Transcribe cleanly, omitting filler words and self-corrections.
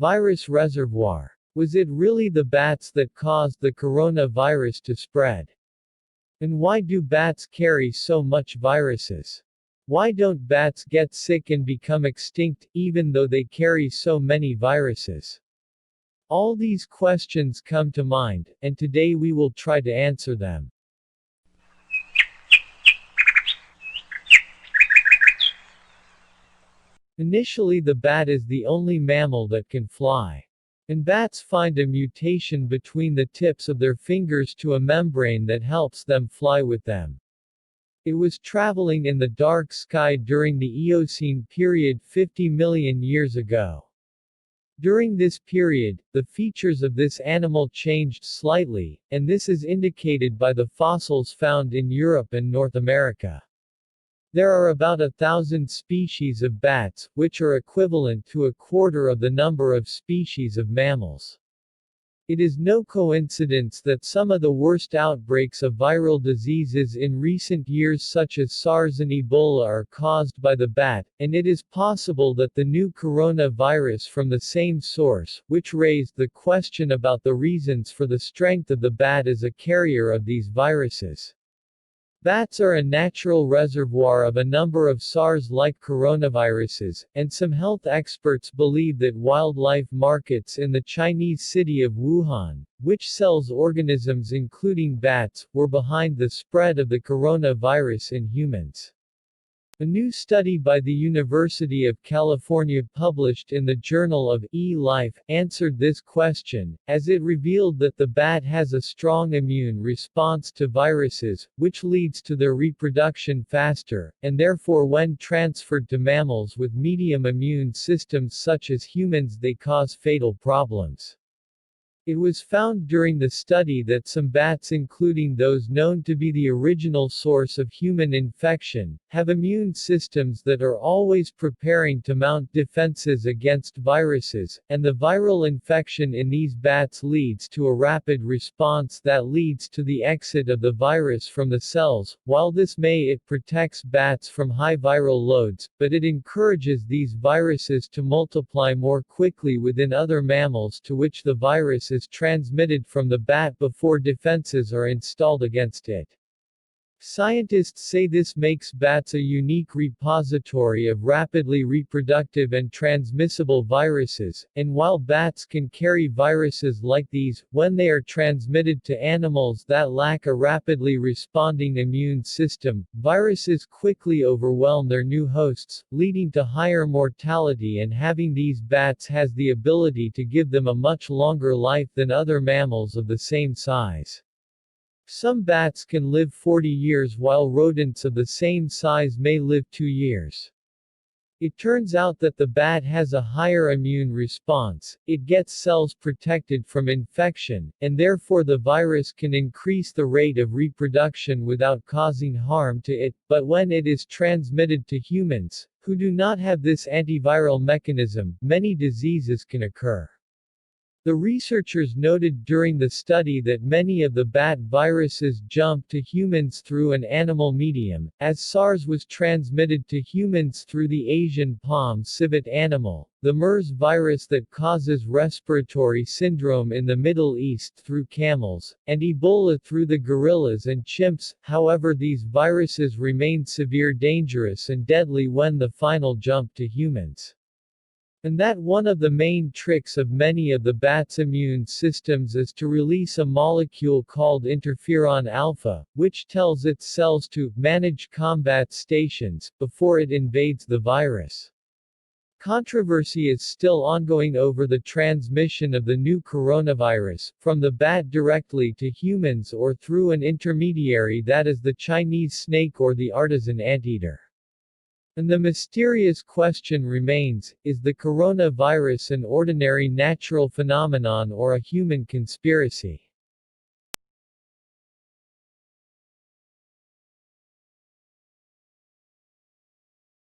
Virus reservoir. Was it really the bats that caused the coronavirus to spread? And why do bats carry so much viruses? Why don't bats get sick and become extinct, even though they carry so many viruses? All these questions come to mind, and today we will try to answer them. Initially, the bat is the only mammal that can fly. And bats find a mutation between the tips of their fingers to a membrane that helps them fly with them. It was traveling in the dark sky during the Eocene period 50 million years ago. During this period, the features of this animal changed slightly, and this is indicated by the fossils found in Europe and North America. There are about 1,000 species of bats, which are equivalent to a quarter of the number of species of mammals. It is no coincidence that some of the worst outbreaks of viral diseases in recent years such as SARS and Ebola are caused by the bat, and it is possible that the new coronavirus from the same source, which raised the question about the reasons for the strength of the bat as a carrier of these viruses. Bats are a natural reservoir of a number of SARS-like coronaviruses, and some health experts believe that wildlife markets in the Chinese city of Wuhan, which sells organisms including bats, were behind the spread of the coronavirus in humans. A new study by the University of California published in the Journal of eLife answered this question, as it revealed that the bat has a strong immune response to viruses, which leads to their reproduction faster, and therefore when transferred to mammals with medium immune systems such as humans they cause fatal problems. It was found during the study that some bats, including those known to be the original source of human infection, have immune systems that are always preparing to mount defenses against viruses, and the viral infection in these bats leads to a rapid response that leads to the exit of the virus from the cells. While this it protects bats from high viral loads, but it encourages these viruses to multiply more quickly within other mammals to which the virus is transmitted from the bat before defenses are installed against it. Scientists say this makes bats a unique repository of rapidly reproductive and transmissible viruses, and while bats can carry viruses like these, when they are transmitted to animals that lack a rapidly responding immune system, viruses quickly overwhelm their new hosts, leading to higher mortality, and having these bats has the ability to give them a much longer life than other mammals of the same size. Some bats can live 40 years while rodents of the same size may live 2 years. It turns out that the bat has a higher immune response, it gets cells protected from infection, and therefore the virus can increase the rate of reproduction without causing harm to it, but when it is transmitted to humans, who do not have this antiviral mechanism, many diseases can occur. The researchers noted during the study that many of the bat viruses jump to humans through an animal medium, as SARS was transmitted to humans through the Asian palm civet animal, the MERS virus that causes respiratory syndrome in the Middle East through camels, and Ebola through the gorillas and chimps. However, these viruses remain severe, dangerous and deadly when the final jump to humans. And that one of the main tricks of many of the bats' immune systems is to release a molecule called interferon alpha, which tells its cells to manage combat stations before it invades the virus. Controversy is still ongoing over the transmission of the new coronavirus, from the bat directly to humans or through an intermediary, that is the Chinese snake or the artisan anteater. And the mysterious question remains, is the coronavirus an ordinary natural phenomenon or a human conspiracy?